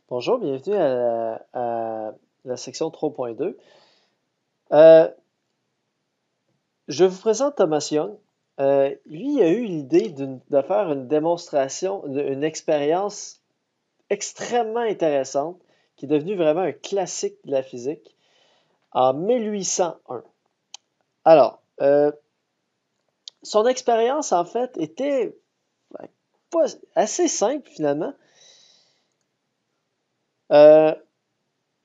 Bonjour, bienvenue à la section 3.2. Euh, je vous présente Thomas Young. Lui, il a eu l'idée de faire une démonstration, une expérience extrêmement intéressante qui est devenue vraiment un classique de la physique en 1801. Alors, son expérience, en fait, était pas assez simple finalement. Euh,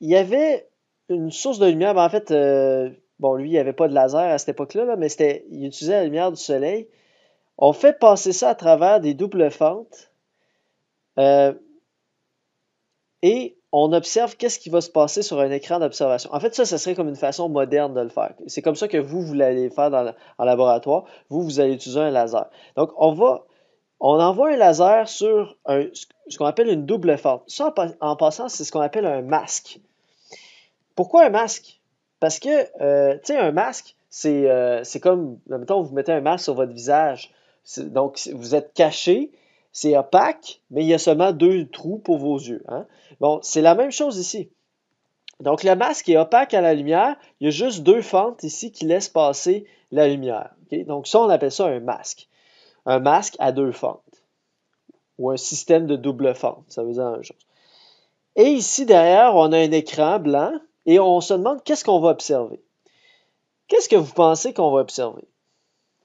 il y avait une source de lumière, en fait, bon, lui, il n'y avait pas de laser à cette époque-là, là, mais il utilisait la lumière du soleil. On fait passer ça à travers des doubles fentes euh, et on observe qu'est-ce qui va se passer sur un écran d'observation. En fait, ça serait comme une façon moderne de le faire. C'est comme ça que vous l'allez faire en laboratoire. Vous allez utiliser un laser. Donc, on envoie un laser sur ce qu'on appelle une double fente. Ça, en passant, c'est ce qu'on appelle un masque. Pourquoi un masque? Parce que, tu sais, un masque, c'est comme, mettons, vous mettez un masque sur votre visage. Donc, vous êtes caché, c'est opaque, mais il y a seulement deux trous pour vos yeux. Hein? Bon, c'est la même chose ici. Donc, le masque est opaque à la lumière. Il y a juste deux fentes ici qui laissent passer la lumière. Okay? Donc, ça, on appelle ça un masque. Un masque à deux fentes. Ou un système de double fente. Ça veut dire la même chose. Et ici, derrière, on a un écran blanc et on se demande qu'est-ce qu'on va observer. Qu'est-ce que vous pensez qu'on va observer?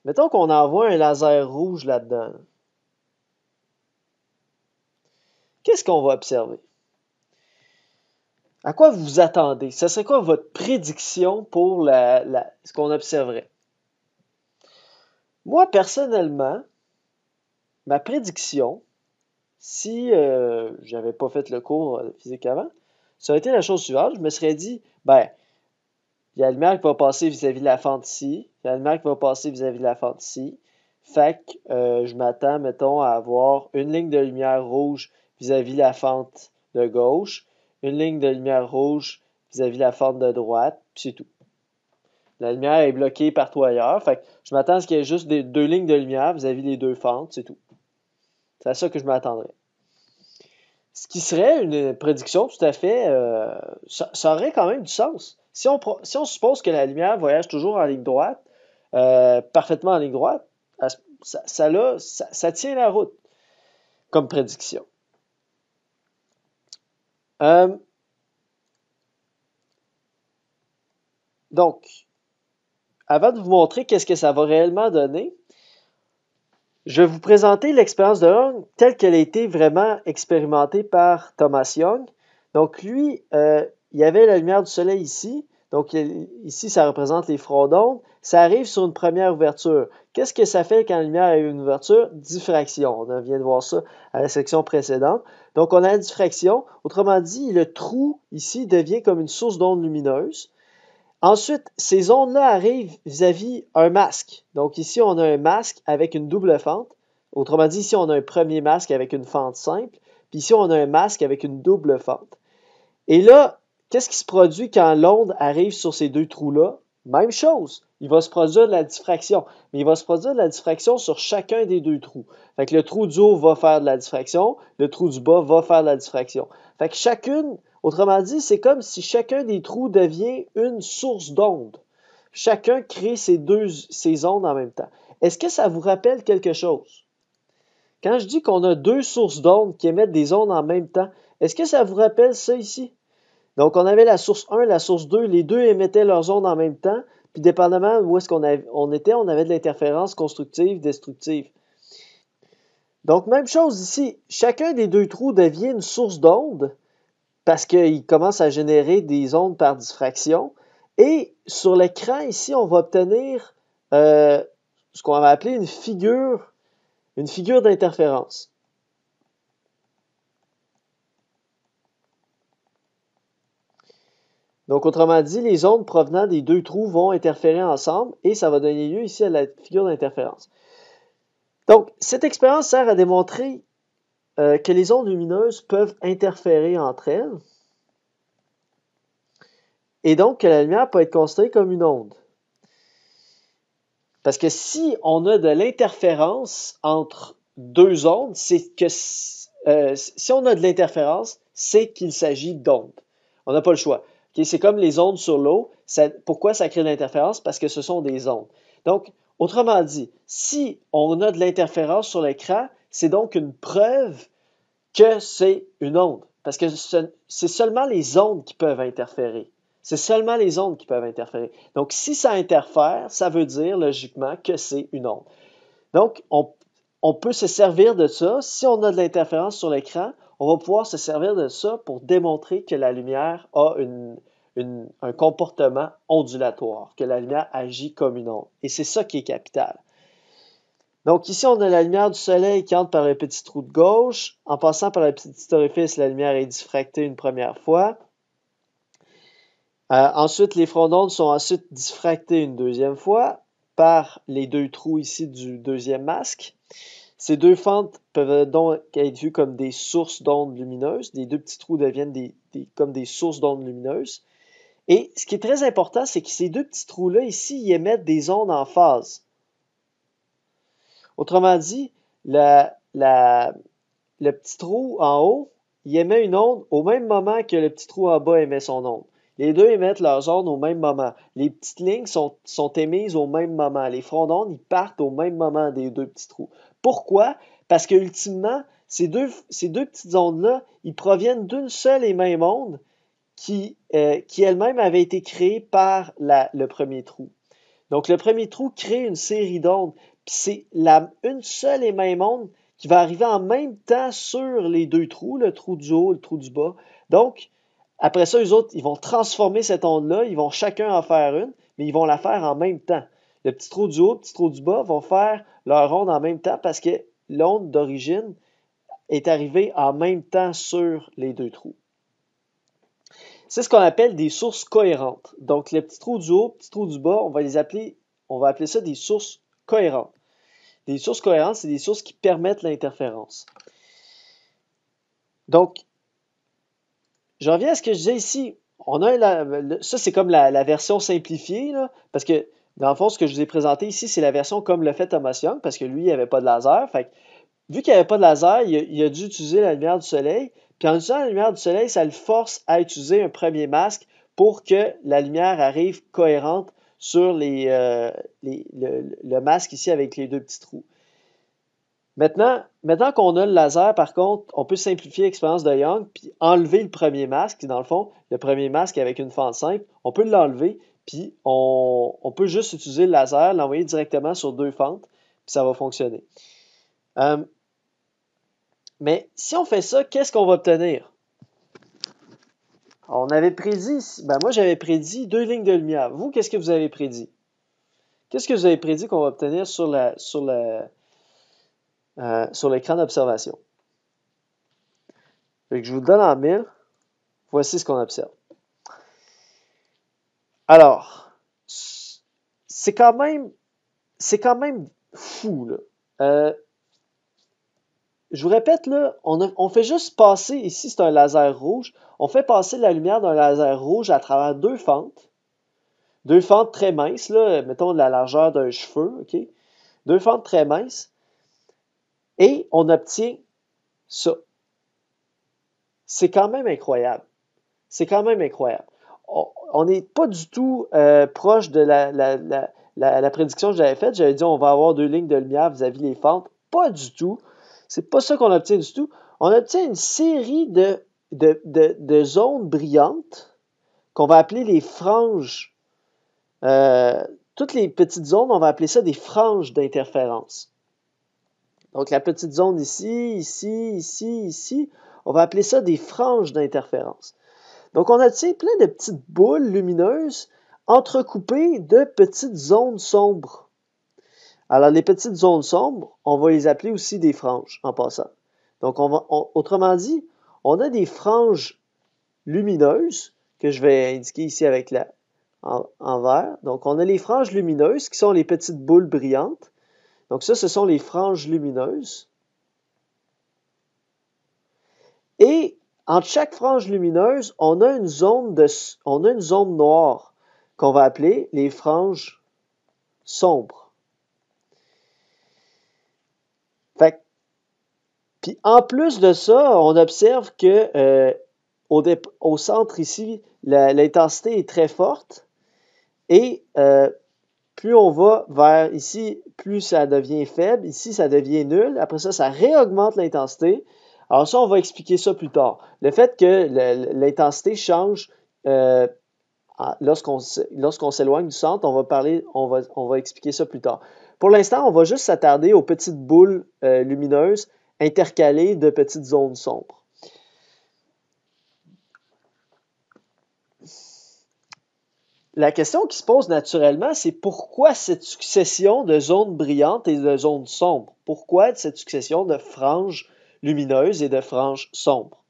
Mettons qu'on envoie un laser rouge là-dedans. Qu'est-ce qu'on va observer? À quoi vous vous attendez? Ce serait quoi votre prédiction pour ce qu'on observerait? Moi, personnellement, ma prédiction, si j'avais pas fait le cours de physique avant, ça aurait été la chose suivante. Je me serais dit, ben, il y a la lumière qui va passer vis-à-vis de la fente ici, il y a la lumière qui va passer vis-à-vis de la fente ici. Fait que je m'attends, mettons, à avoir une ligne de lumière rouge vis-à-vis de la fente de gauche, une ligne de lumière rouge vis-à-vis de la fente de droite, puis c'est tout. La lumière est bloquée partout ailleurs. Fait que je m'attends à ce qu'il y ait juste deux lignes de lumière vis-à-vis des deux fentes, c'est tout. C'est à ça que je m'attendrais. Ce qui serait une prédiction tout à fait, ça aurait quand même du sens. Si on suppose que la lumière voyage toujours en ligne droite, parfaitement en ligne droite, ça tient la route comme prédiction. Euh, donc, avant de vous montrer qu'est-ce que ça va réellement donner, je vais vous présenter l'expérience de Young telle qu'elle a été vraiment expérimentée par Thomas Young. Donc, lui, il y avait la lumière du soleil ici. Donc, ici, ça représente les fronts d'onde. Ça arrive sur une première ouverture. Qu'est-ce que ça fait quand la lumière a une ouverture? Diffraction. On vient de voir ça à la section précédente. Donc, on a la diffraction. Autrement dit, le trou ici devient comme une source d'onde lumineuse. Ensuite, ces ondes-là arrivent vis-à-vis un masque. Donc ici, on a un masque avec une double fente. Autrement dit, ici, on a un premier masque avec une fente simple. Puis ici, on a un masque avec une double fente. Et là, qu'est-ce qui se produit quand l'onde arrive sur ces deux trous-là? Même chose. Il va se produire de la diffraction. Mais il va se produire de la diffraction sur chacun des deux trous. Fait que le trou du haut va faire de la diffraction, le trou du bas va faire de la diffraction. Fait que autrement dit, c'est comme si chacun des trous devient une source d'onde. Chacun crée ces ondes en même temps. Est-ce que ça vous rappelle quelque chose? Quand je dis qu'on a deux sources d'ondes qui émettent des ondes en même temps, est-ce que ça vous rappelle ça ici? Donc, on avait la source 1, la source 2, les deux émettaient leurs ondes en même temps, puis dépendamment où est-ce on était, on avait de l'interférence constructive, destructive. Donc, même chose ici, chacun des deux trous devient une source d'onde parce qu'il commence à générer des ondes par diffraction. Et sur l'écran ici, on va obtenir ce qu'on va appeler une figure d'interférence. Donc, autrement dit, les ondes provenant des deux trous vont interférer ensemble et ça va donner lieu ici à la figure d'interférence. Donc, cette expérience sert à démontrer que les ondes lumineuses peuvent interférer entre elles et donc que la lumière peut être considérée comme une onde. Parce que si on a de l'interférence entre deux ondes, c'est que si on a de l'interférence, c'est qu'il s'agit d'ondes. On n'a pas le choix. Okay? C'est comme les ondes sur l'eau. Pourquoi ça crée de l'interférence? Parce que ce sont des ondes. Donc, autrement dit, si on a de l'interférence sur l'écran, c'est donc une preuve que c'est une onde. Parce que c'est seulement les ondes qui peuvent interférer. C'est seulement les ondes qui peuvent interférer. Donc, si ça interfère, ça veut dire logiquement que c'est une onde. Donc, on peut se servir de ça. Si on a de l'interférence sur l'écran, on va pouvoir se servir de ça pour démontrer que la lumière a un comportement ondulatoire, que la lumière agit comme une onde. Et c'est ça qui est capital. Donc ici, on a la lumière du soleil qui entre par le petit trou de gauche. En passant par le petit orifice, la lumière est diffractée une première fois. Ensuite, les fronts d'onde sont ensuite diffractés une deuxième fois par les deux trous ici du deuxième masque. Ces deux fentes peuvent donc être vues comme des sources d'ondes lumineuses. Les deux petits trous deviennent comme des sources d'ondes lumineuses. Et ce qui est très important, c'est que ces deux petits trous-là ici, ils émettent des ondes en phase. Autrement dit, le petit trou en haut, il émet une onde au même moment que le petit trou en bas émet son onde. Les deux émettent leurs ondes au même moment. Les petites lignes sont émises au même moment. Les fronts d'onde, ils partent au même moment des deux petits trous. Pourquoi? Parce que ultimement, ces deux petites ondes-là, ils proviennent d'une seule et même onde qui elle-même avait été créée par le premier trou. Donc, le premier trou crée une série d'ondes. Puis c'est une seule et même onde qui va arriver en même temps sur les deux trous, le trou du haut et le trou du bas. Donc, après ça, eux autres, ils vont transformer cette onde-là, ils vont chacun en faire une, mais ils vont la faire en même temps. Le petit trou du haut, le petit trou du bas vont faire leur onde en même temps parce que l'onde d'origine est arrivée en même temps sur les deux trous. C'est ce qu'on appelle des sources cohérentes. Donc, le petit trou du haut, le petit trou du bas, on va appeler ça des sources cohérentes. Des sources cohérentes, c'est des sources qui permettent l'interférence. Donc, je reviens à ce que je disais ici. Ça, c'est comme la version simplifiée, là, parce que, dans le fond, ce que je vous ai présenté ici, c'est la version comme le fait Thomas Young, parce que lui, il n'y avait pas de laser. Fait que, vu qu'il n'y avait pas de laser, il a dû utiliser la lumière du soleil. Puis en utilisant la lumière du soleil, ça le force à utiliser un premier masque pour que la lumière arrive cohérente sur le masque ici avec les deux petits trous. Maintenant qu'on a le laser, par contre, on peut simplifier l'expérience de Young puis enlever le premier masque. Dans le fond, le premier masque avec une fente simple, on peut l'enlever, puis on peut juste utiliser le laser, l'envoyer directement sur deux fentes, puis ça va fonctionner. Mais si on fait ça, qu'est-ce qu'on va obtenir? On avait prédit, moi j'avais prédit 2 lignes de lumière. Vous, qu'est-ce que vous avez prédit? Qu'est-ce que vous avez prédit qu'on va obtenir sur l'écran d'observation? Je vous le donne en 1000. Voici ce qu'on observe. Alors, c'est quand même fou, là. Je vous répète, là, on fait juste passer, ici c'est un laser rouge, on fait passer la lumière d'un laser rouge à travers deux fentes très minces, là, mettons de la largeur d'un cheveu, ok? Deux fentes très minces, et on obtient ça. C'est quand même incroyable. C'est quand même incroyable. On n'est pas du tout proche de la prédiction que j'avais faite. J'avais dit on va avoir 2 lignes de lumière vis-à-vis les fentes. Pas du tout. C'est pas ça qu'on obtient du tout. On obtient une série de zones brillantes qu'on va appeler les franges. Toutes les petites zones, on va appeler ça des franges d'interférence. Donc la petite zone ici, ici, on va appeler ça des franges d'interférence. Donc on obtient plein de petites boules lumineuses entrecoupées de petites zones sombres. Alors les petites zones sombres, on va les appeler aussi des franges en passant. Donc autrement dit, on a des franges lumineuses que je vais indiquer ici avec en vert. Donc on a les franges lumineuses qui sont les petites boules brillantes. Donc ça, ce sont les franges lumineuses. Et entre chaque frange lumineuse, on a une zone noire qu'on va appeler les franges sombres. Fait Puis en plus de ça, on observe que au centre ici, l'intensité est très forte et plus on va vers ici, plus ça devient faible. Ici, ça devient nul. Après ça, ça réaugmente l'intensité. Alors ça, on va expliquer ça plus tard. Le fait que l'intensité change lorsqu'on s'éloigne du centre, on va expliquer ça plus tard. Pour l'instant, on va juste s'attarder aux petites boules lumineuses intercalées de petites zones sombres. La question qui se pose naturellement, c'est pourquoi cette succession de zones brillantes et de zones sombres? Pourquoi cette succession de franges lumineuses et de franges sombres?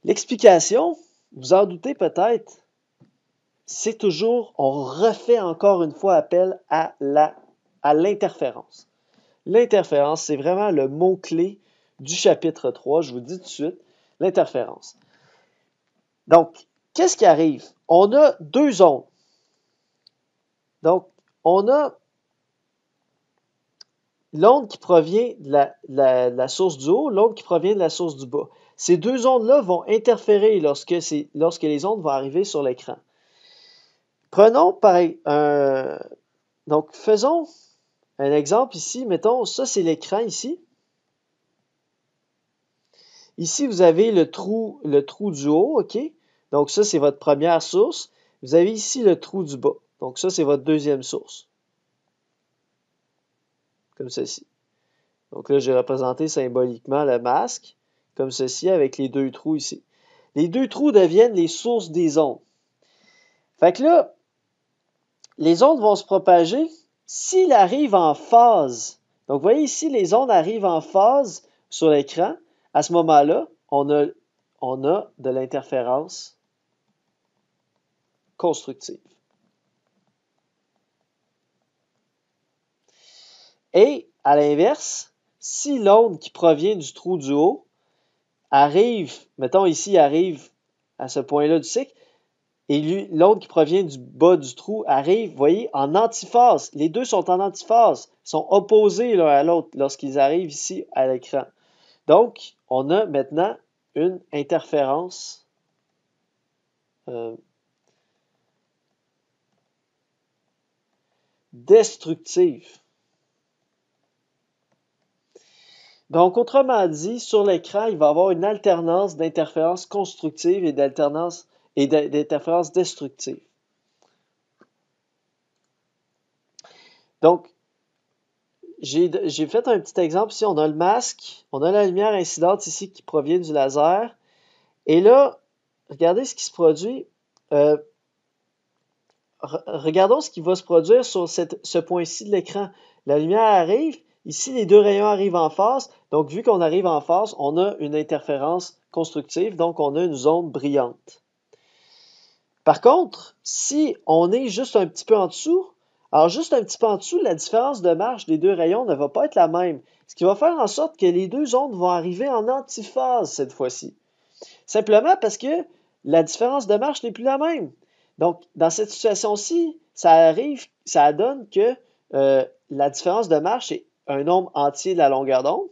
L'explication, vous en doutez peut-être, c'est toujours, on refait encore une fois appel à l'interférence. L'interférence, c'est vraiment le mot-clé du chapitre 3, je vous dis tout de suite, l'interférence. Donc, qu'est-ce qui arrive? On a deux ondes. Donc, on a l'onde qui provient de la source du haut, l'onde qui provient de la source du bas. Ces deux ondes-là vont interférer lorsque les ondes vont arriver sur l'écran. Prenons donc faisons un exemple ici. Mettons, ça c'est l'écran ici. Ici, vous avez le trou du haut, OK? Donc ça, c'est votre première source. Vous avez ici le trou du bas. Donc ça, c'est votre deuxième source. Comme ceci. Donc là, j'ai représenté symboliquement le masque, comme ceci, avec les deux trous ici. Les deux trous deviennent les sources des ondes. Fait que là, les ondes vont se propager s'ils arrivent en phase. Donc, vous voyez ici, les ondes arrivent en phase sur l'écran. À ce moment-là, on a de l'interférence constructive. Et, à l'inverse, si l'onde qui provient du trou du haut arrive, mettons ici, arrive à ce point-là du cycle, et l'onde qui provient du bas du trou arrive, vous voyez, en antiphase. Les deux sont en antiphase, sont opposés l'un à l'autre lorsqu'ils arrivent ici à l'écran. Donc, on a maintenant une interférence destructive. Donc, autrement dit, sur l'écran, il va y avoir une alternance d'interférences constructives et d'interférences destructives. Donc, j'ai fait un petit exemple ici. On a le masque, on a la lumière incidente ici qui provient du laser. Et là, regardez ce qui se produit. Regardons ce qui va se produire sur ce point-ci de l'écran. La lumière arrive. Ici, les deux rayons arrivent en phase. Donc, vu qu'on arrive en phase, on a une interférence constructive. Donc, on a une zone brillante. Par contre, si on est juste un petit peu en dessous, alors juste un petit peu en dessous, la différence de marge des deux rayons ne va pas être la même. Ce qui va faire en sorte que les deux ondes vont arriver en antiphase cette fois-ci. Simplement parce que la différence de marche n'est plus la même. Donc, dans cette situation-ci, ça donne que la différence de marche est un nombre entier de la longueur d'onde.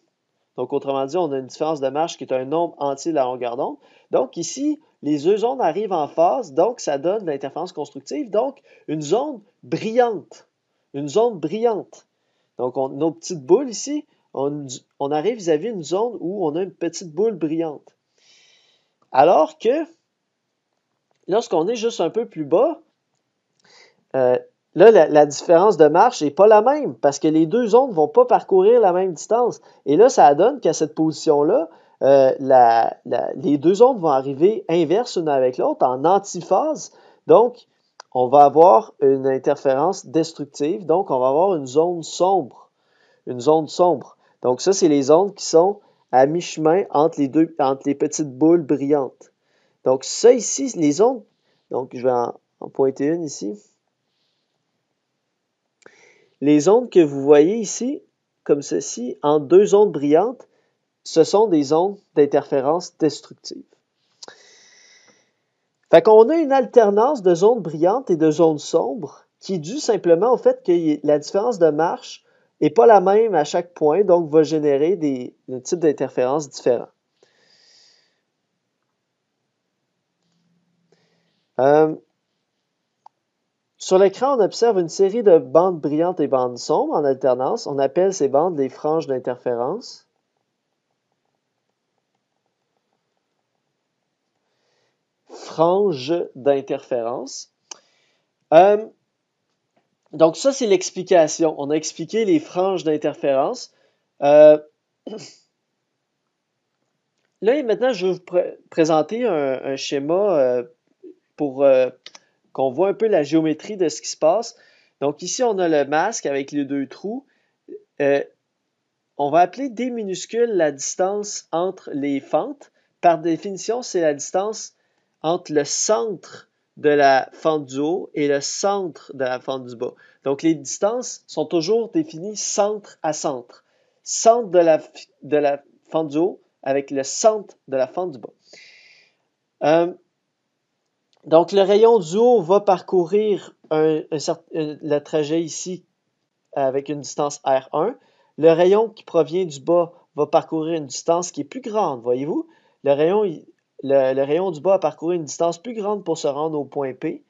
Donc, autrement dit, on a une différence de marche qui est un nombre entier de la longueur d'onde. Donc, ici, les deux ondes arrivent en phase, donc ça donne l'interférence constructive, donc une zone brillante. Une zone brillante. Donc, nos petites boules ici, on arrive vis-à-vis une zone où on a une petite boule brillante. Alors que, lorsqu'on est juste un peu plus bas, là, la différence de marche n'est pas la même parce que les deux ondes ne vont pas parcourir la même distance. Et là, ça donne qu'à cette position-là, les deux ondes vont arriver inverses l'une avec l'autre, en antiphase. Donc, on va avoir une interférence destructive. Donc, on va avoir une zone sombre. Une zone sombre. Donc, ça, c'est les ondes qui sont à mi-chemin entre les petites boules brillantes. Donc, ça ici, les ondes, donc je vais en pointer une ici. Les ondes que vous voyez ici, comme ceci, en deux ondes brillantes, ce sont des ondes d'interférence destructive. Fait qu'on a une alternance de zones brillantes et de zones sombres qui est due simplement au fait que la différence de marche n'est pas la même à chaque point, donc va générer des types d'interférences différents. Sur l'écran, on observe une série de bandes brillantes et bandes sombres en alternance. On appelle ces bandes des franges d'interférence. Franges d'interférence. Donc ça, c'est l'explication. On a expliqué les franges d'interférence. Là, maintenant, je vais vous présenter un schéma pour qu'on voit un peu la géométrie de ce qui se passe. Donc ici, on a le masque avec les deux trous. On va appeler d minuscule la distance entre les fentes. Par définition, c'est la distance entre le centre de la fente du haut et le centre de la fente du bas. Donc, les distances sont toujours définies centre à centre. Centre de la fente du haut avec le centre de la fente du bas. Donc, le rayon du haut va parcourir le trajet ici avec une distance R1. Le rayon qui provient du bas va parcourir une distance qui est plus grande, voyez-vous? Le rayon du bas a parcouru une distance plus grande pour se rendre au point P.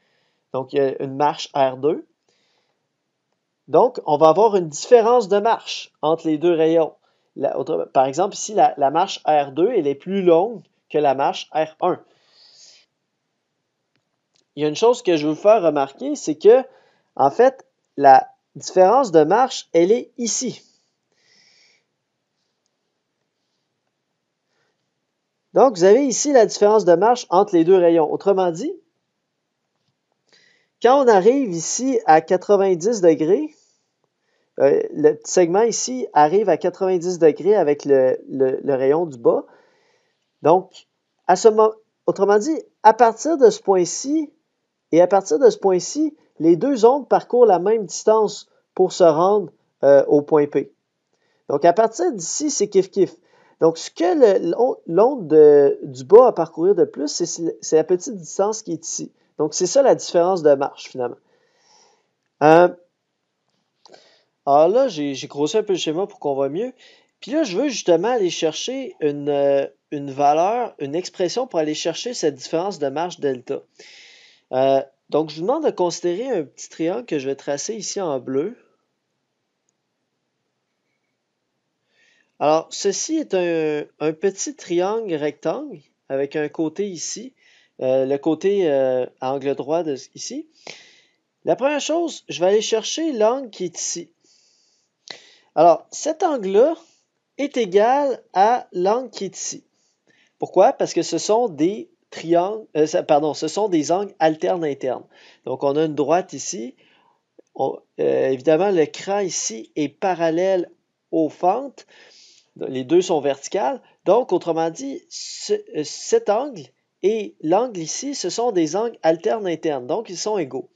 Donc, il y a une marche R2. Donc, on va avoir une différence de marche entre les deux rayons. Par exemple, ici, la marche R2, elle est plus longue que la marche R1. Il y a une chose que je veux vous faire remarquer, c'est que, en fait, la différence de marche, elle est ici. Donc, vous avez ici la différence de marche entre les deux rayons. Autrement dit, quand on arrive ici à 90 degrés, le segment ici arrive à 90 degrés avec le rayon du bas. Donc, autrement dit, à partir de ce point-ci et à partir de ce point-ci, les deux ondes parcourent la même distance pour se rendre au point P. Donc, à partir d'ici, c'est kiff-kiff. Donc, ce que l'onde du bas a parcourir de plus, c'est la petite distance qui est ici. Donc, c'est ça la différence de marche, finalement. Alors là, j'ai grossi un peu le schéma pour qu'on voit mieux. Puis là, je veux justement aller chercher une valeur, une expression pour aller chercher cette différence de marche delta. Donc, je vous demande de considérer un petit triangle que je vais tracer ici en bleu. Alors, ceci est un petit triangle rectangle avec un côté ici, le côté à angle droit ici. La première chose, je vais aller chercher l'angle qui est ici. Alors, cet angle-là est égal à l'angle qui est ici. Pourquoi? Parce que ce sont des triangles, ce sont des angles alternes internes. Donc, on a une droite ici. Évidemment, le cran ici est parallèle aux fentes. Les deux sont verticales. Donc, autrement dit, cet angle et l'angle ici, ce sont des angles alternes internes. Donc, ils sont égaux.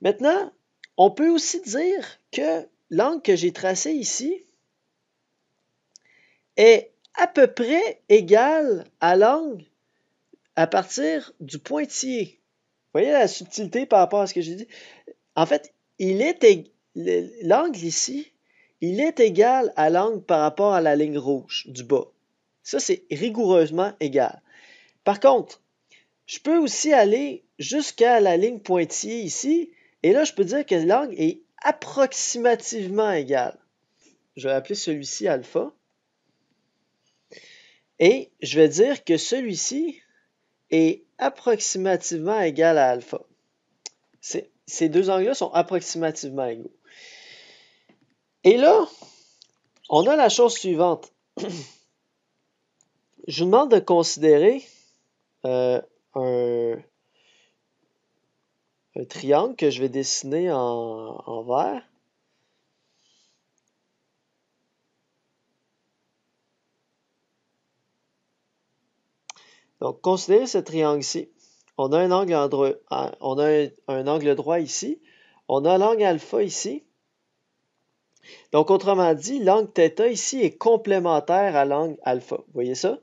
Maintenant, on peut aussi dire que l'angle que j'ai tracé ici est à peu près égal à l'angle à partir du pointillé. Vous voyez la subtilité par rapport à ce que j'ai dit? En fait, l'angle ici, il est égal à l'angle par rapport à la ligne rouge du bas. Ça, c'est rigoureusement égal. Par contre, je peux aussi aller jusqu'à la ligne pointillée ici, et là, je peux dire que l'angle est approximativement égal. Je vais appeler celui-ci alpha. Et je vais dire que celui-ci est approximativement égal à alpha. Ces deux angles-là sont approximativement égaux. Et là, on a la chose suivante. Je vous demande de considérer un triangle que je vais dessiner en vert. Donc, considérez ce triangle-ci. On a un angle droit ici. On a l'angle alpha ici. Donc, autrement dit, l'angle θ ici est complémentaire à l'angle alpha. Vous voyez ça?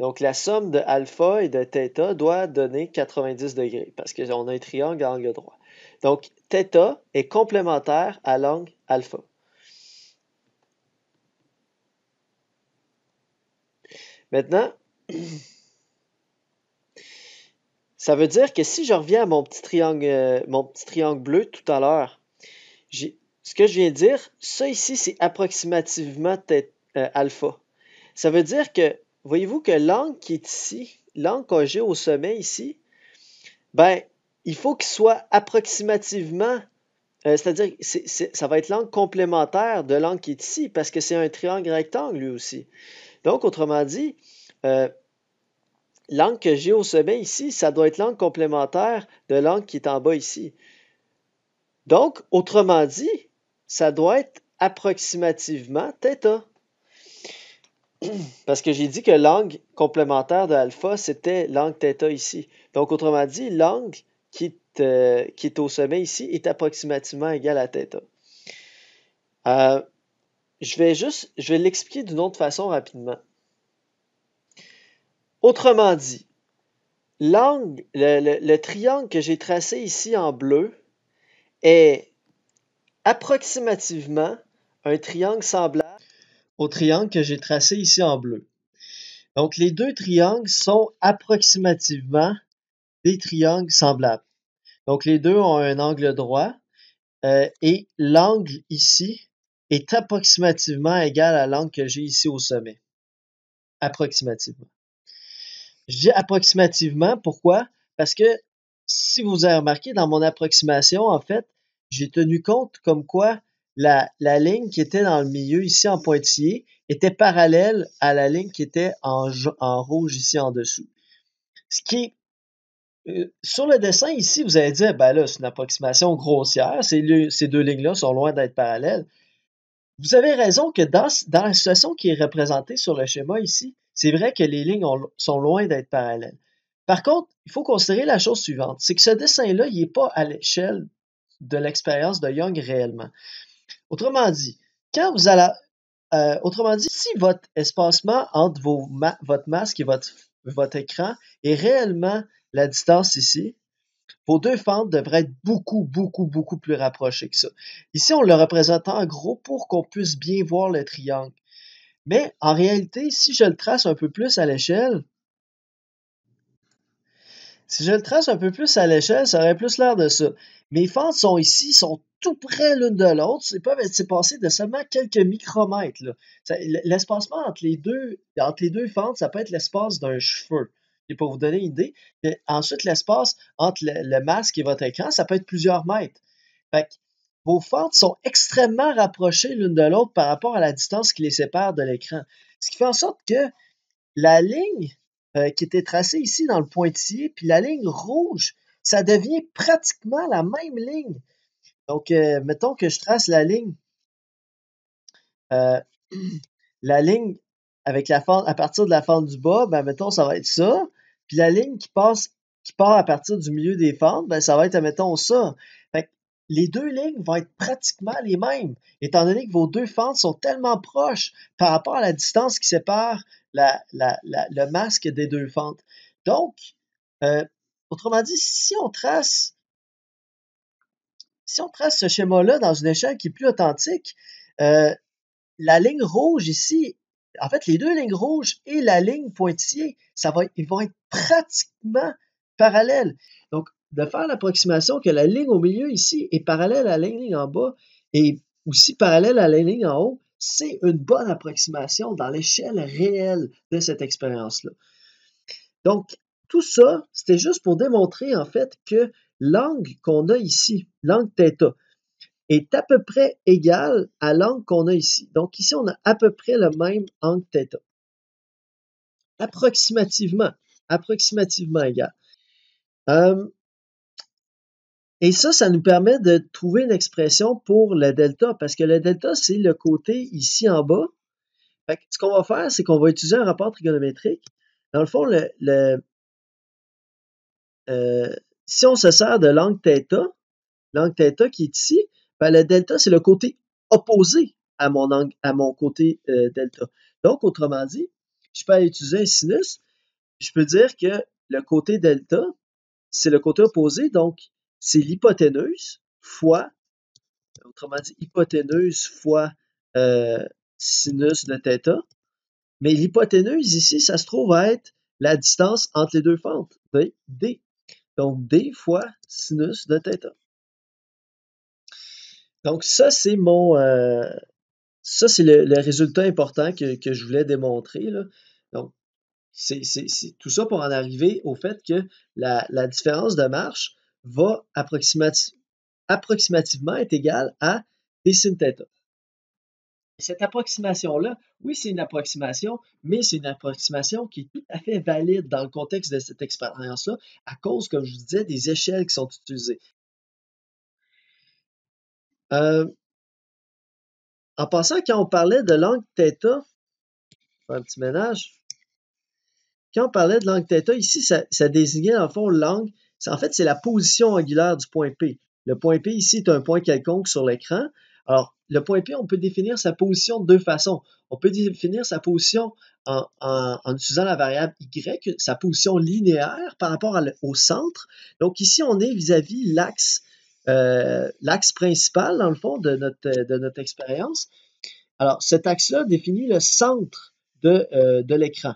Donc, la somme de alpha et de θ doit donner 90 degrés parce qu'on a un triangle à angle droit. Donc, θ est complémentaire à l'angle alpha. Maintenant, ça veut dire que si je reviens à mon petit triangle bleu tout à l'heure, ce que je viens de dire, ça ici, c'est approximativement alpha. Ça veut dire que, voyez-vous que l'angle qui est ici, l'angle que j'ai au sommet ici, ben, il faut qu'il soit approximativement, c'est-à-dire ça va être l'angle complémentaire de l'angle qui est ici, parce que c'est un triangle rectangle lui aussi. Donc, autrement dit, euh, l'angle que j'ai au sommet ici, ça doit être l'angle complémentaire de l'angle qui est en bas ici. Donc, autrement dit, ça doit être approximativement θ. Parce que j'ai dit que l'angle complémentaire de alpha, c'était l'angle θ ici. Donc, autrement dit, l'angle qui est au sommet ici est approximativement égal à θ. Je vais l'expliquer d'une autre façon rapidement. Autrement dit, le triangle que j'ai tracé ici en bleu est approximativement un triangle semblable au triangle que j'ai tracé ici en bleu. Donc, les deux triangles sont approximativement des triangles semblables. Donc, les deux ont un angle droit et l'angle ici est approximativement égal à l'angle que j'ai ici au sommet. Approximativement. Je dis approximativement, pourquoi? Parce que si vous avez remarqué dans mon approximation, en fait, j'ai tenu compte comme quoi la ligne qui était dans le milieu ici en pointillé était parallèle à la ligne qui était en rouge ici en dessous. Ce qui est sur le dessin ici, vous allez dire, ben là, c'est une approximation grossière, ces deux lignes-là sont loin d'être parallèles. Vous avez raison que dans la situation qui est représentée sur le schéma ici, c'est vrai que les lignes sont loin d'être parallèles. Par contre, il faut considérer la chose suivante, c'est que ce dessin-là, il n'est pas à l'échelle de l'expérience de Young réellement. Autrement dit, si votre espacement entre votre masque et votre écran est réellement la distance ici, vos deux fentes devraient être beaucoup, beaucoup, beaucoup plus rapprochées que ça. Ici, on le représente en gros pour qu'on puisse bien voir le triangle. Mais en réalité, si je le trace un peu plus à l'échelle, ça aurait plus l'air de ça. Mes fentes sont ici, sont tout près l'une de l'autre. Ils peuvent être séparés de seulement quelques micromètres. L'espacement entre les deux fentes, ça peut être l'espace d'un cheveu. Et pour vous donner une idée. Et ensuite, l'espace entre le masque et votre écran, ça peut être plusieurs mètres. Fait que vos fentes sont extrêmement rapprochées l'une de l'autre par rapport à la distance qui les sépare de l'écran. Ce qui fait en sorte que la ligne qui était tracée ici dans le pointillé, puis la ligne rouge, ça devient pratiquement la même ligne. Donc, mettons que je trace euh, la ligne avec la fente, à partir de la fente du bas, ben, mettons, ça va être ça. Puis la ligne qui part à partir du milieu des fentes, ben, ça va être, mettons, ça. Fait que les deux lignes vont être pratiquement les mêmes, étant donné que vos deux fentes sont tellement proches par rapport à la distance qui sépare le masque des deux fentes. Donc, euh, autrement dit, si on trace ce schéma-là dans une échelle qui est plus authentique, la ligne rouge ici, en fait, les deux lignes rouges et la ligne pointillée, ils vont être pratiquement parallèles. Donc, de faire l'approximation que la ligne au milieu ici est parallèle à la ligne en bas et aussi parallèle à la ligne en haut, c'est une bonne approximation dans l'échelle réelle de cette expérience-là. Donc, tout ça, c'était juste pour démontrer en fait que l'angle qu'on a ici, l'angle θ, est à peu près égal à l'angle qu'on a ici. Donc ici, on a à peu près le même angle θ. Approximativement égal. Et ça nous permet de trouver une expression pour le delta, parce que le delta, c'est le côté ici en bas. Fait que ce qu'on va faire, c'est qu'on va utiliser un rapport trigonométrique. Dans le fond, si on se sert de l'angle θ qui est ici, ben le delta, c'est le côté opposé à mon côté delta. Donc, autrement dit, je peux aller utiliser un sinus. Je peux dire que le côté delta, c'est le côté opposé, donc c'est l'hypoténuse fois, autrement dit, hypoténuse fois sinus de θ. Mais l'hypoténuse ici, ça se trouve à être la distance entre les deux fentes, D. Donc, D fois sinus de θ. Donc, ça, c'est le résultat important que je voulais démontrer, là. Donc, c'est tout ça pour en arriver au fait que la différence de marche va approximativement être égale à d sin θ. Cette approximation-là, oui, c'est une approximation, mais c'est une approximation qui est tout à fait valide dans le contexte de cette expérience-là, à cause, comme je vous disais, des échelles qui sont utilisées. En passant, quand on parlait de l'angle θ, un petit ménage, quand on parlait de l'angle θ, ici, ça désignait, dans le fond, l'angle, en fait, c'est la position angulaire du point P. Le point P, ici, est un point quelconque sur l'écran. Alors, le point P, on peut définir sa position de deux façons. On peut définir sa position en utilisant la variable Y, sa position linéaire par rapport au centre. Donc, ici, on est vis-à-vis l'axe principal, dans le fond, de notre expérience. Alors, cet axe-là définit le centre de l'écran.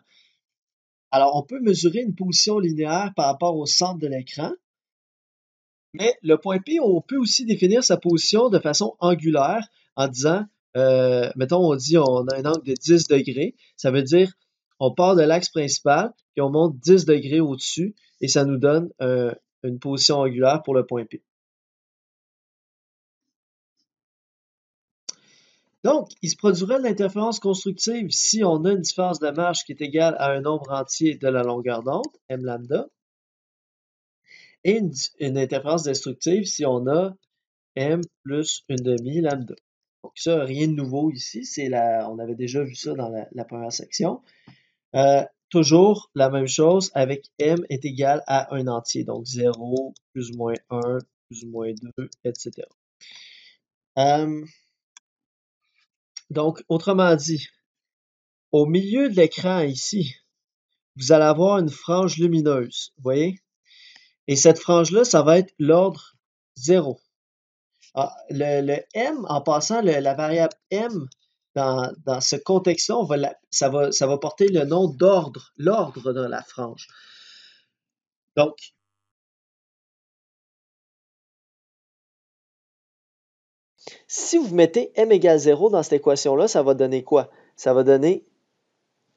Alors, on peut mesurer une position linéaire par rapport au centre de l'écran, mais le point P, on peut aussi définir sa position de façon angulaire en disant, mettons, on dit on a un angle de 10 degrés, ça veut dire on part de l'axe principal et on monte 10 degrés au-dessus et ça nous donne une position angulaire pour le point P. Donc, il se produirait de l'interférence constructive si on a une différence de marche qui est égale à un nombre entier de la longueur d'onde, m lambda, et une interférence destructive si on a m plus une demi lambda. Donc ça, rien de nouveau ici, on avait déjà vu ça dans la première section. Toujours la même chose avec m est égal à un entier, donc 0, plus ou moins 1, plus ou moins 2, etc. Donc, autrement dit, au milieu de l'écran ici, vous allez avoir une frange lumineuse, vous voyez? Et cette frange-là, ça va être l'ordre 0. Ah, le M, en passant, la variable M, dans ce contexte-là, ça va porter le nom d'ordre, l'ordre de la frange. Donc, si vous mettez M égale 0 dans cette équation-là, ça va donner quoi? Ça va donner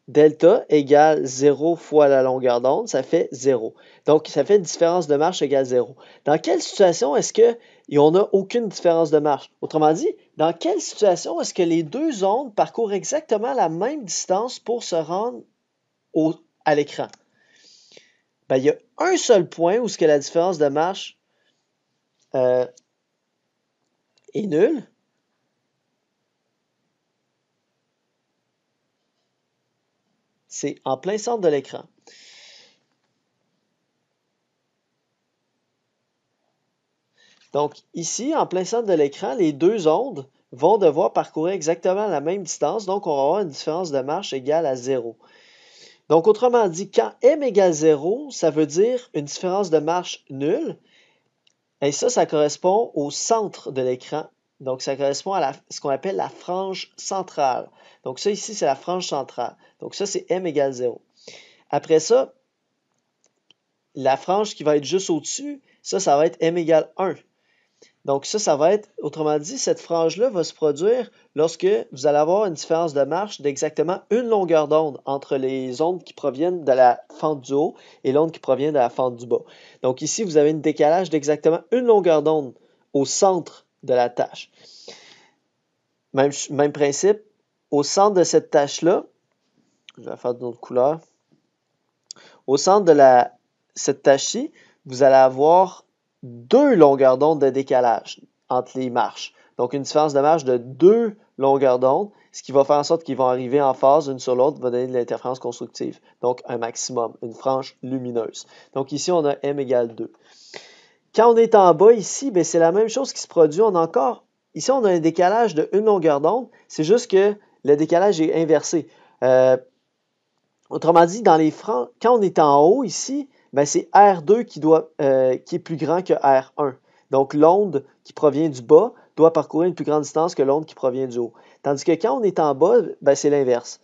delta égale 0 fois la longueur d'onde, ça fait 0. Donc, ça fait une différence de marche égale 0. Dans quelle situation est-ce qu'on n'a aucune différence de marche? Autrement dit, dans quelle situation est-ce que les deux ondes parcourent exactement la même distance pour se rendre à l'écran? Ben, il y a un seul point où ce que la différence de marche est nulle. C'est en plein centre de l'écran. Donc ici, en plein centre de l'écran, les deux ondes vont devoir parcourir exactement la même distance, donc on va avoir une différence de marche égale à 0. Donc autrement dit, quand m égale 0, ça veut dire une différence de marche nulle, et ça correspond au centre de l'écran. Donc ça correspond à ce qu'on appelle la frange centrale. Donc ça ici, c'est la frange centrale. Donc ça, c'est m égale 0. Après ça, la frange qui va être juste au-dessus, ça va être m égale 1. Donc ça va être, autrement dit, cette frange-là va se produire lorsque vous allez avoir une différence de marche d'exactement une longueur d'onde entre les ondes qui proviennent de la fente du haut et l'onde qui provient de la fente du bas. Donc ici, vous avez un décalage d'exactement une longueur d'onde au centre de la tâche. Même principe, au centre de cette tâche-là, je vais faire d'une autre couleur, au centre de cette tâche-ci, vous allez avoir deux longueurs d'onde de décalage entre les marches. Donc, une différence de marche de deux longueurs d'onde, ce qui va faire en sorte qu'ils vont arriver en phase l'une sur l'autre, va donner de l'interférence constructive. Donc, un maximum, une frange lumineuse. Donc, ici, on a m égale 2. Quand on est en bas ici, c'est la même chose qui se produit. Ici, on a un décalage de une longueur d'onde. C'est juste que le décalage est inversé. Autrement dit, quand on est en haut ici, c'est R2 qui est plus grand que R1. Donc, l'onde qui provient du bas doit parcourir une plus grande distance que l'onde qui provient du haut. Tandis que quand on est en bas, c'est l'inverse.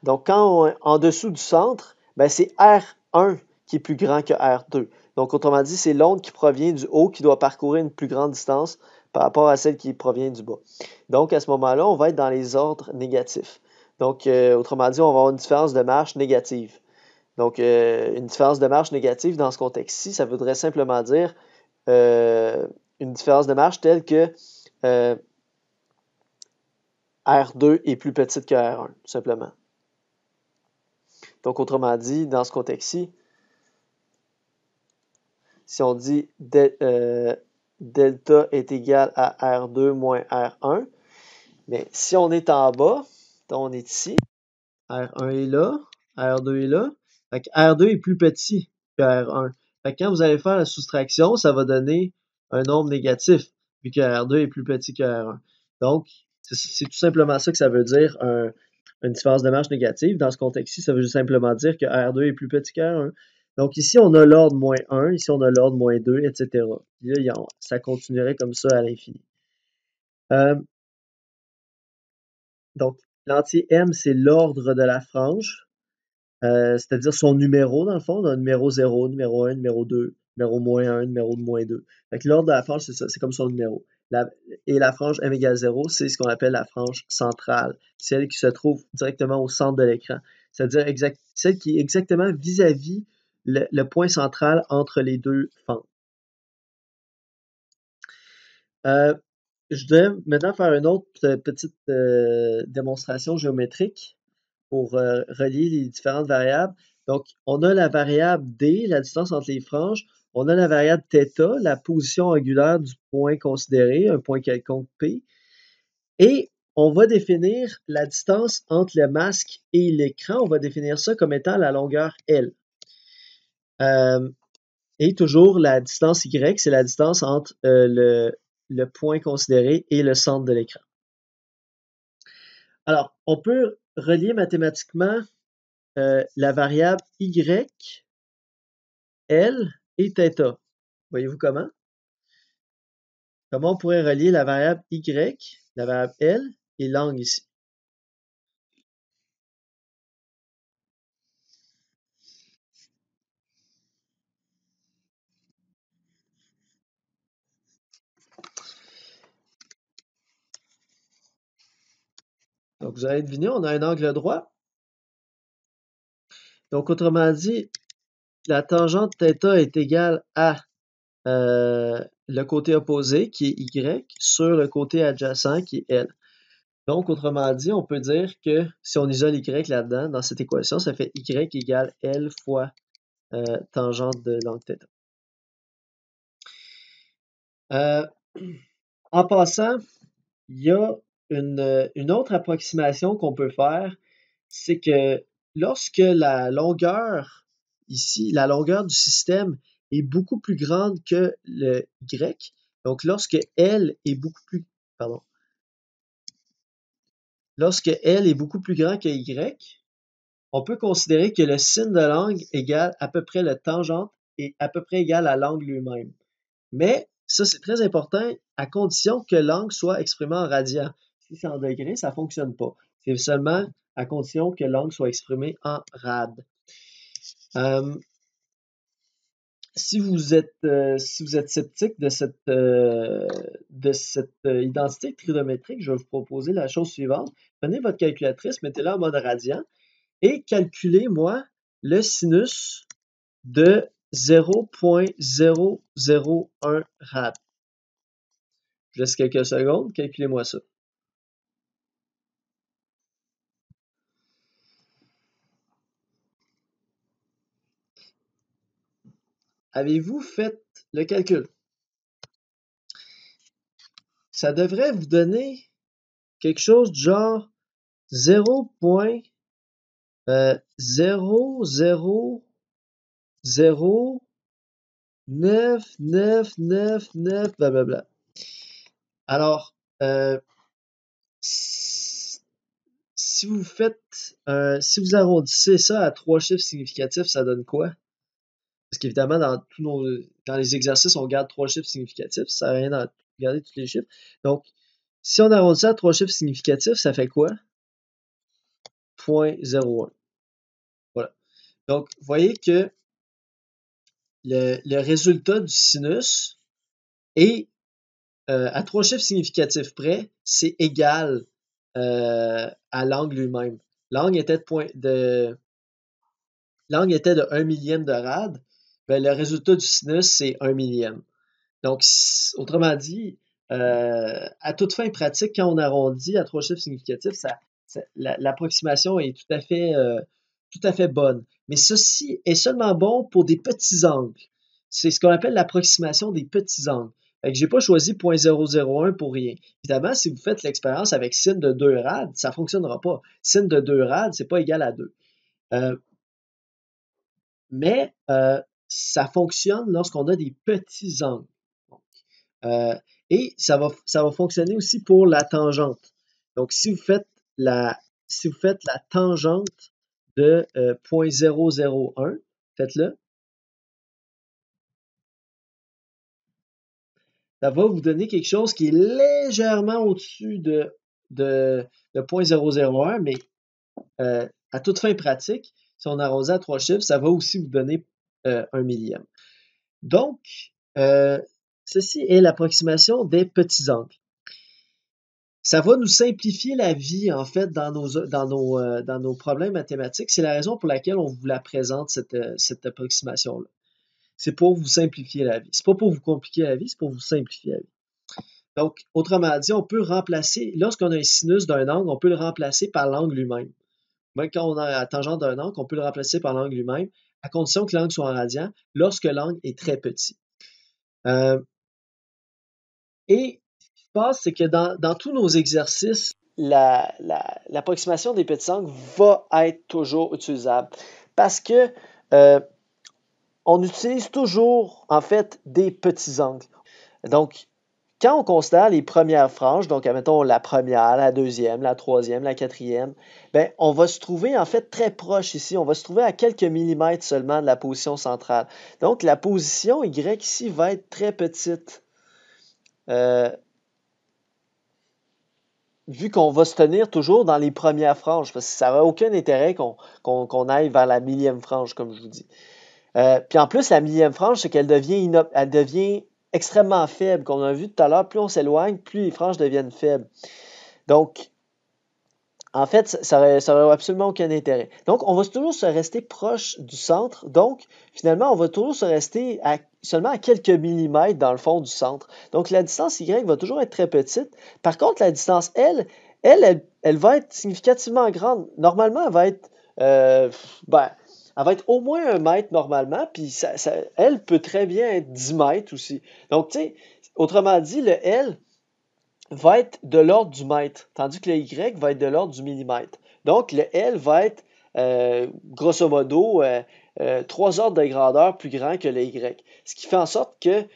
Donc, quand en dessous du centre, ben, c'est R1 qui est plus grand que R2. Donc, autrement dit, c'est l'onde qui provient du haut qui doit parcourir une plus grande distance par rapport à celle qui provient du bas. Donc, à ce moment-là, on va être dans les ordres négatifs. Donc, autrement dit, on va avoir une différence de marche négative. Donc, une différence de marche négative dans ce contexte-ci, ça voudrait simplement dire une différence de marche telle que R2 est plus petite que R1, tout simplement. Donc, autrement dit, dans ce contexte-ci, si on dit delta est égal à R2 moins R1, mais si on est en bas, donc on est ici, R1 est là, R2 est là, fait que R2 est plus petit que R1. Fait que quand vous allez faire la soustraction, ça va donner un nombre négatif, vu que R2 est plus petit que R1. Donc, c'est tout simplement ça que ça veut dire une différence de marche négative. Dans ce contexte-ci, ça veut juste simplement dire que R2 est plus petit que R1. Donc ici, on a l'ordre moins 1, ici on a l'ordre moins 2, etc. Puis là, ça continuerait comme ça à l'infini. Donc, l'entier M, c'est l'ordre de la frange, c'est-à-dire son numéro, dans le fond. On a numéro 0, numéro 1, numéro 2, numéro moins 1, numéro moins 2. Fait que l'ordre de la frange, c'est ça, c'est comme son numéro. Et la frange M égale 0, c'est ce qu'on appelle la frange centrale, celle qui se trouve directement au centre de l'écran. C'est-à-dire celle qui est exactement vis-à-vis le point central entre les deux fentes. Je vais maintenant faire une autre petite démonstration géométrique pour relier les différentes variables. Donc, on a la variable D, la distance entre les franges. On a la variable θ, la position angulaire du point considéré, un point quelconque P. Et on va définir la distance entre le masque et l'écran. On va définir ça comme étant la longueur L. Et toujours la distance Y, c'est la distance entre le point considéré et le centre de l'écran. Alors, on peut relier mathématiquement la variable Y, L et θ. Voyez-vous comment? Comment on pourrait relier la variable Y, la variable L et l'angle ici? Donc, vous allez deviner, on a un angle droit. Donc, autrement dit, la tangente θ est égale à le côté opposé, qui est Y, sur le côté adjacent, qui est L. Donc, autrement dit, on peut dire que si on isole Y là-dedans, dans cette équation, ça fait Y égale L fois tangente de l'angle θ. En passant, il y a une autre approximation qu'on peut faire, c'est que lorsque la longueur, ici, la longueur du système est beaucoup plus grande que le Y, donc lorsque L est beaucoup plus, pardon, lorsque L est beaucoup plus grand que Y, on peut considérer que le sin de l'angle égale à peu près le tangente et à peu près égal à l'angle lui-même. Mais ça, c'est très important à condition que l'angle soit exprimé en radian. Si c'est en degrés, ça ne fonctionne pas. C'est seulement à condition que l'angle soit exprimé en rad. Si vous êtes sceptique de cette identité trigonométrique, je vais vous proposer la chose suivante. Prenez votre calculatrice, mettez-la en mode radian et calculez-moi le sinus de 0.001 rad. Je laisse quelques secondes, calculez-moi ça. Avez-vous fait le calcul? Ça devrait vous donner quelque chose du genre 0.0009999 blablabla. Alors, si vous arrondissez ça à 3 chiffres significatifs, ça donne quoi? Parce qu'évidemment, dans les exercices, on garde 3 chiffres significatifs. Ça sert à rien de garder tous les chiffres. Donc, si on arrondit ça à 3 chiffres significatifs, ça fait quoi? 0.01. Voilà. Donc, vous voyez que le résultat du sinus est à 3 chiffres significatifs près, c'est égal à l'angle lui-même. L'angle était de 1 millième de rad, ben, le résultat du sinus, c'est 1 millième. Donc, autrement dit, à toute fin pratique, quand on arrondit à 3 chiffres significatifs, l'approximation est tout à fait bonne. Mais ceci est seulement bon pour des petits angles. C'est ce qu'on appelle l'approximation des petits angles. Fait que j'ai pas choisi 0.001 pour rien. Évidemment, si vous faites l'expérience avec sin de 2 rad, ça fonctionnera pas. Sin de 2 rad, c'est pas égal à 2. Mais ça fonctionne lorsqu'on a des petits angles. Et ça va fonctionner aussi pour la tangente. Donc, si vous faites la tangente de 0.001, faites-le. Ça va vous donner quelque chose qui est légèrement au-dessus de 0.001, mais à toute fin pratique, si on arrondit à 3 chiffres, ça va aussi vous donner 1 millième. Donc, ceci est l'approximation des petits angles. Ça va nous simplifier la vie, en fait, dans nos problèmes mathématiques. C'est la raison pour laquelle on vous la présente, cette approximation-là. C'est pour vous simplifier la vie. C'est pas pour vous compliquer la vie, c'est pour vous simplifier la vie. Donc, autrement dit, on peut remplacer, lorsqu'on a un sinus d'un angle, on peut le remplacer par l'angle lui-même. Même quand on a la tangente d'un angle, on peut le remplacer par l'angle lui-même, à condition que l'angle soit en radian, lorsque l'angle est très petit. Et ce qui se passe, c'est que dans tous nos exercices, l'approximation des petits angles va être toujours utilisable parce que on utilise toujours, en fait, des petits angles. Donc, quand on considère les premières franges, donc admettons la première, la deuxième, la troisième, la quatrième, ben, on va se trouver en fait très proche ici. On va se trouver à quelques millimètres seulement de la position centrale. Donc, la position Y ici va être très petite. Vu qu'on va se tenir toujours dans les premières franges, parce que ça n'a aucun intérêt qu'on aille vers la millième frange, comme je vous dis. Puis en plus, la millième frange, c'est qu'elle devient extrêmement faible. Comme on a vu tout à l'heure, plus on s'éloigne, plus les franges deviennent faibles. Donc, en fait, ça n'aurait absolument aucun intérêt. Donc, on va toujours se rester proche du centre. Donc, finalement, on va toujours se rester seulement à quelques millimètres dans le fond du centre. Donc, la distance Y va toujours être très petite. Par contre, la distance L, elle va être significativement grande. Normalement, elle va être, elle va être au moins 1 mètre normalement, puis elle peut très bien être 10 mètres aussi. Donc, tu sais, autrement dit, le L va être de l'ordre du mètre, tandis que le Y va être de l'ordre du millimètre. Donc, le L va être, grosso modo, 3 ordres de grandeur plus grand que le Y. Ce qui fait en sorte que,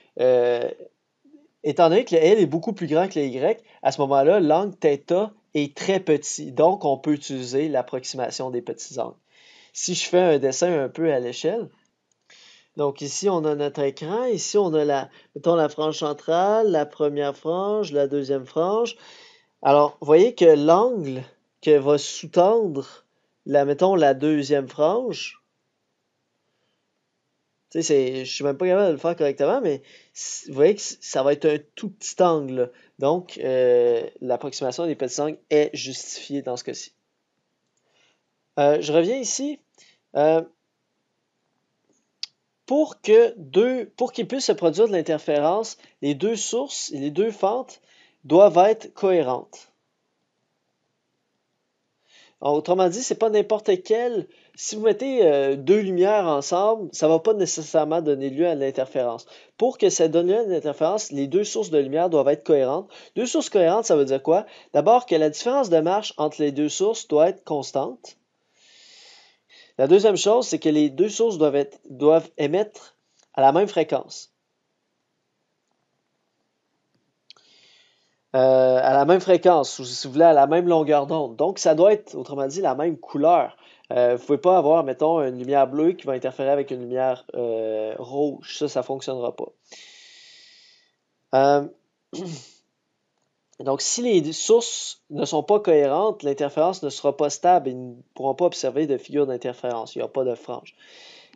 étant donné que le L est beaucoup plus grand que le Y, à ce moment-là, l'angle θ est très petit. Donc, on peut utiliser l'approximation des petits angles. Si je fais un dessin un peu à l'échelle, donc ici, on a notre écran. Ici, on a mettons, la frange centrale, la première frange, la deuxième frange. Alors, vous voyez que l'angle que va sous-tendre, mettons, la deuxième frange, tu sais, je ne suis même pas capable de le faire correctement, mais vous voyez que ça va être un tout petit angle. Donc, l'approximation des petits angles est justifiée dans ce cas-ci. Je reviens ici. Pour qu'il puisse se produire de l'interférence, les deux sources et les deux fentes doivent être cohérentes. Autrement dit, c'est pas n'importe quelle. Si vous mettez deux lumières ensemble, ça va pas nécessairement donner lieu à l'interférence. Pour que ça donne lieu à l'interférence, les deux sources de lumière doivent être cohérentes. Deux sources cohérentes, ça veut dire quoi? D'abord que la différence de marche entre les deux sources doit être constante. La deuxième chose, c'est que les deux sources doivent émettre à la même fréquence. À la même fréquence, ou si vous voulez, à la même longueur d'onde. Donc, ça doit être, autrement dit, la même couleur. Vous ne pouvez pas avoir, mettons, une lumière bleue qui va interférer avec une lumière rouge. Ça ne fonctionnera pas. Donc, si les sources ne sont pas cohérentes, l'interférence ne sera pas stable et ils ne pourront pas observer de figure d'interférence. Il n'y aura pas de frange.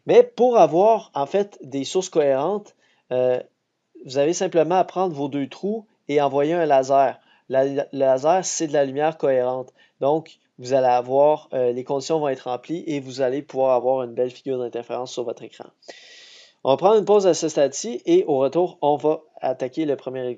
Mais pour avoir, en fait, des sources cohérentes, vous avez simplement à prendre vos deux trous et envoyer un laser. Le laser, c'est de la lumière cohérente. Donc, vous allez avoir, les conditions vont être remplies et vous allez pouvoir avoir une belle figure d'interférence sur votre écran. On va prendre une pause à ce stade-ci et au retour, on va attaquer le premier exemple.